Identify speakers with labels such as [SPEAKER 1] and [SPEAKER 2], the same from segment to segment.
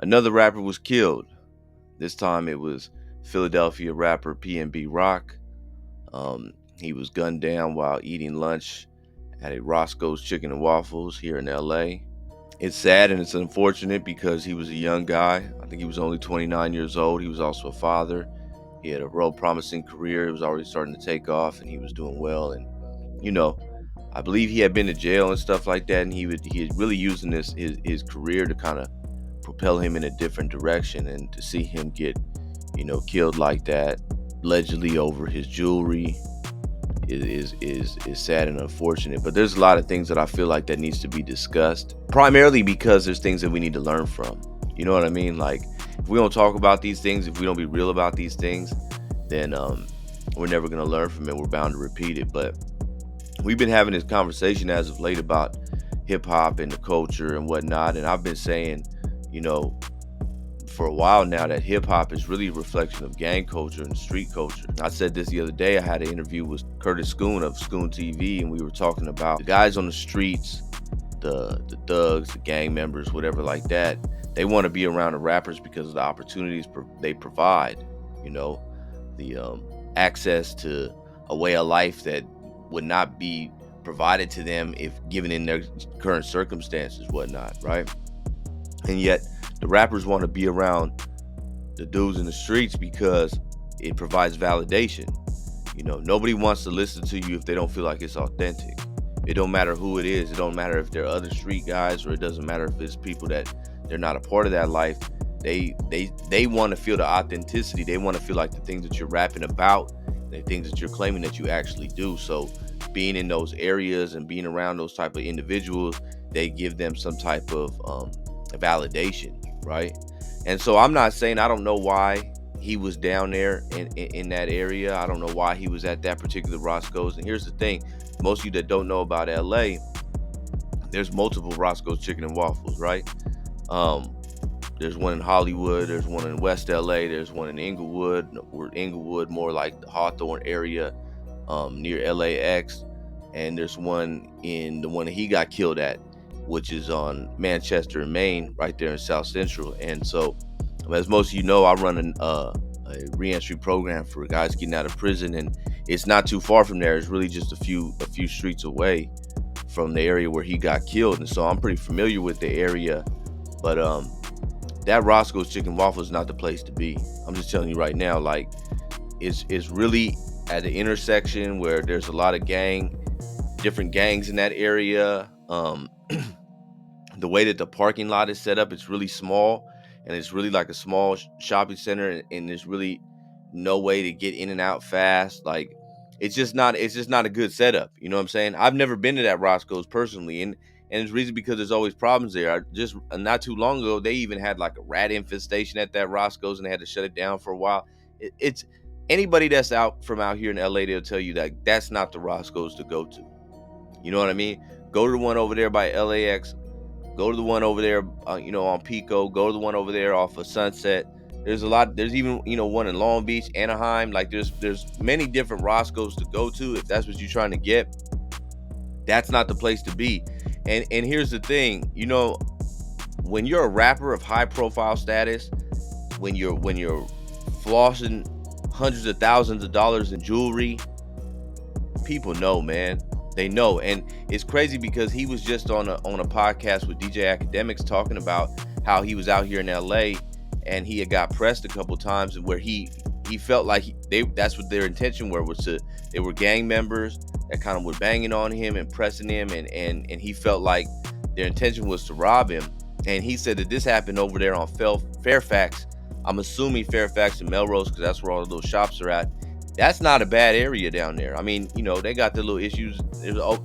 [SPEAKER 1] Another rapper was killed. This time it was Philadelphia rapper PnB Rock. He was gunned down while eating lunch at a Roscoe's Chicken and Waffles here in LA. It's sad and it's unfortunate because he was a young guy. I think he was only 29 years old. He was also a father. He had a real promising career. It was already starting to take off and he was doing well. And, you know, I believe he had been to jail and stuff like that. And he had really using his career to kind of propel him in a different direction. And to see him get, killed like that, allegedly over his jewelry, is sad and unfortunate. But there's a lot of things that I feel like that needs to be discussed, primarily because there's things that we need to learn from. You know what I mean? Like, if we don't talk about these things, if we don't be real about these things, then we're never going to learn from it. We're bound to repeat it. But we've been having this conversation as of late about hip hop and the culture and whatnot, and I've been saying, for a while now, that hip hop is really a reflection of gang culture and street culture. I said this the other day. I had an interview with Curtis Schoon of Schoon TV, and we were talking about the guys on the streets, the thugs, the gang members, whatever like that. They want to be around the rappers because of the opportunities they provide. The access to a way of life that would not be provided to them if given in their current circumstances, whatnot, right? And yet the rappers want to be around the dudes in the streets because it provides validation. Nobody wants to listen to you if they don't feel like it's authentic. It don't matter who it is. It don't matter if they're other street guys, or it doesn't matter if it's people that they're not a part of that life. They want to feel the authenticity. They want to feel like the things that you're rapping about, the things that you're claiming that you actually do. So being in those areas and being around those type of individuals, they give them some type of validation, right? And so I'm not saying, I don't know why he was down there in that area. I don't know why he was at that particular Roscoe's. And here's the thing, most of you that don't know about LA, there's multiple Roscoe's Chicken and Waffles, right? There's one in Hollywood, there's one in West LA, there's one in Inglewood, more like the Hawthorne area, near LAX, and there's one in the one that he got killed at, which is on Manchester and Main, right there in South Central. And so, as most of you know, I run a reentry program for guys getting out of prison, and it's not too far from there. It's really just a few streets away from the area where he got killed. And so I'm pretty familiar with the area, but that Roscoe's Chicken Waffle is not the place to be. I'm just telling you right now, like, it's really at the intersection where there's a lot of different gangs in that area. The way that the parking lot is set up, it's really small, and it's really like a small shopping center, and there's really no way to get in and out fast. Like, it's just not a good setup. You know what I'm saying? I've never been to that Roscoe's personally, and it's reason because there's always problems there. Just not too long ago, they even had like a rat infestation at that Roscoe's, and they had to shut it down for a while. It's anybody that's out here in LA, they'll tell you that that's not the Roscoe's to go to. You know what I mean? Go to the one over there by LAX. Go to the one over there, on Pico. Go to the one over there off of Sunset. There's even, one in Long Beach, Anaheim. Like, there's many different Roscoe's to go to if that's what you're trying to get. That's not the place to be. And here's the thing, when you're a rapper of high profile status, when you're flossing hundreds of thousands of dollars in jewelry, people know, man. They know. And it's crazy because he was just on a podcast with DJ Academics talking about how he was out here in LA and he had got pressed a couple times, and where he felt like that's what their intention they were gang members that kind of were banging on him and pressing him, and he felt like their intention was to rob him. And he said that this happened over there on Fairfax. I'm assuming Fairfax and Melrose, because that's where all of those shops are at. That's not a bad area down there. I mean, they got their little issues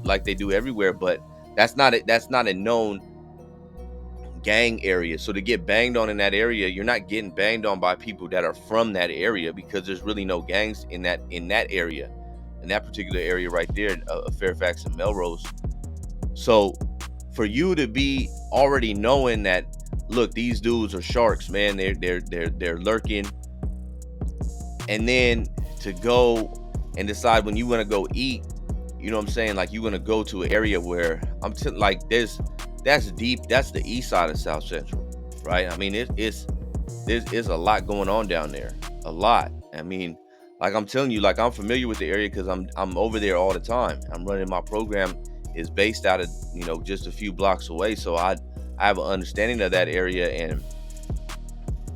[SPEAKER 1] like they do everywhere, but that's not a known gang area. So to get banged on in that area, you're not getting banged on by people that are from that area, because there's really no gangs in that area, in that particular area right there, Fairfax and Melrose. So for you to be already knowing that, look, these dudes are sharks, man, they're lurking, and then to go and decide when you want to go eat, you know what I'm saying? Like, you want to go to an area where that's deep. That's the east side of South Central, right? I mean, there's a lot going on down there, a lot. I mean, like I'm telling you, like I'm familiar with the area because I'm over there all the time. I'm running my program is based out of just a few blocks away, so I have an understanding of that area, and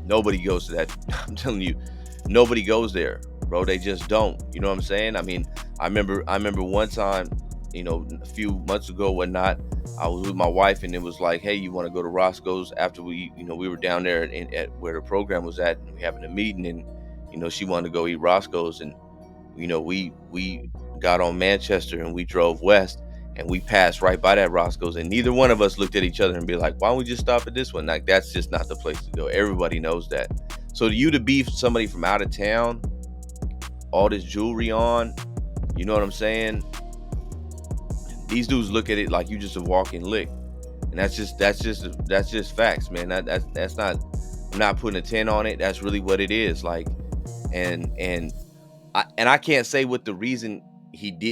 [SPEAKER 1] nobody goes to that. I'm telling you, nobody goes there, bro. They just don't. You know what I'm saying? I mean, I remember one time, a few months ago, whatnot. I was with my wife, and it was like, hey, you want to go to Roscoe's after we were down there at where the program was at, and we having a meeting, and she wanted to go eat Roscoe's, and we got on Manchester and we drove west, and we passed right by that Roscoe's, and neither one of us looked at each other and be like, why don't we just stop at this one? Like, that's just not the place to go. Everybody knows that. So you to be somebody from out of town, all this jewelry on, you know what I'm saying? These dudes look at it like you just a walking lick, and that's just facts, man. That's not. I'm not putting a 10 on it. That's really what it is. Like, and I can't say what the reason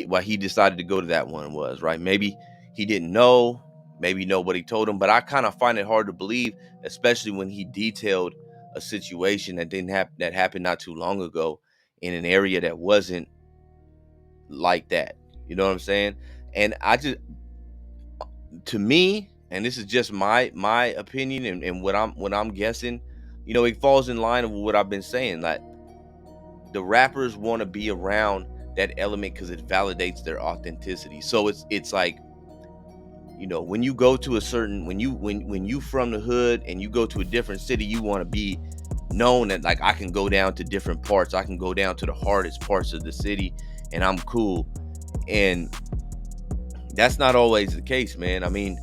[SPEAKER 1] why he decided to go to that one was, right? Maybe he didn't know, maybe nobody told him, but I kind of find it hard to believe, especially when he detailed a situation that didn't happen, that happened not too long ago in an area that wasn't like that. You know what I'm saying? And to me, and this is just my opinion, and what I'm guessing, it falls in line with what I've been saying. Like, the rappers want to be around that element because it validates their authenticity. So it's like, when you go to a certain when you from the hood and you go to a different city, you want to be known that, like, I can go down to different parts, I can go down to the hardest parts of the city, and I'm cool. And that's not always the case, man. I mean,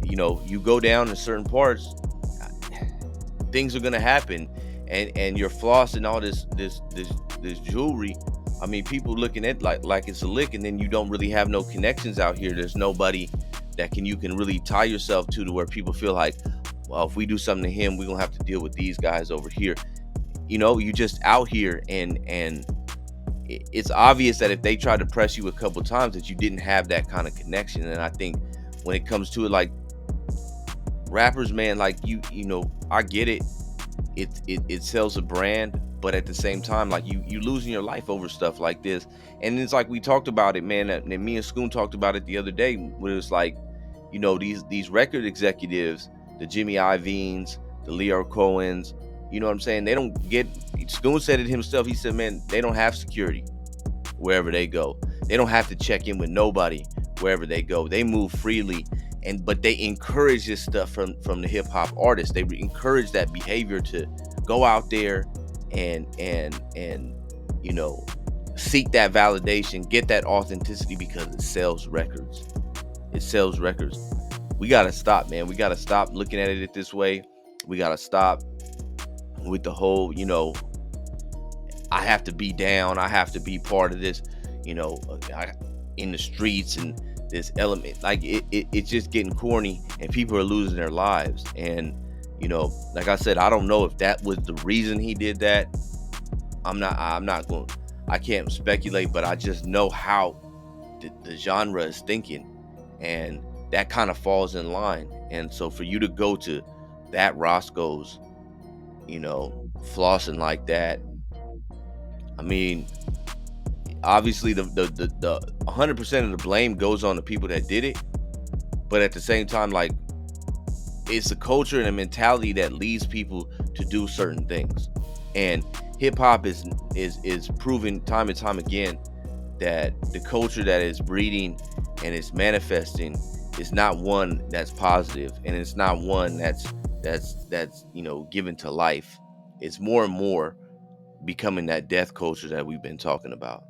[SPEAKER 1] you go down in certain parts, things are gonna happen, and you're flossing all this jewelry. I mean, people looking at like it's a lick, and then you don't really have no connections out here. There's nobody that you can really tie yourself to where people feel like, well, if we do something to him, we're gonna have to deal with these guys over here. You just out here, and it's obvious that if they tried to press you a couple times, that you didn't have that kind of connection. And I think when it comes to it, like, rappers, man, like, I get it. It sells a brand, but at the same time, like, you losing your life over stuff like this. And it's like we talked about it, man, and me and Scoon talked about it the other day, where it's like, these record executives, the Jimmy Iovine's, the Leo Cohen's, you know what I'm saying? They don't get. Scoon said it himself. He said, man, they don't have security wherever they go. They don't have to check in with nobody wherever they go. They move freely, but they encourage this stuff from the hip hop artists. They encourage that behavior to go out there and seek that validation, get that authenticity, because it sells records. It sells records. We gotta stop, man. We gotta stop looking at it this way. We gotta stop with the whole, I have to be down, I have to be part of this, in the streets, and this element, like, it's just getting corny, and people are losing their lives. And like I said, I don't know if that was the reason he did that. I'm not going, I can't speculate, but I just know how the genre is thinking, and that kind of falls in line. And so for you to go to that Roscoe's, flossing like that, I mean, obviously the 100% of the blame goes on the people that did it, but at the same time, like, it's a culture and a mentality that leads people to do certain things. And hip hop is proven time and time again that the culture that is breeding and is manifesting is not one that's positive, and it's not one that's given to life. It's more and more becoming that death culture that we've been talking about.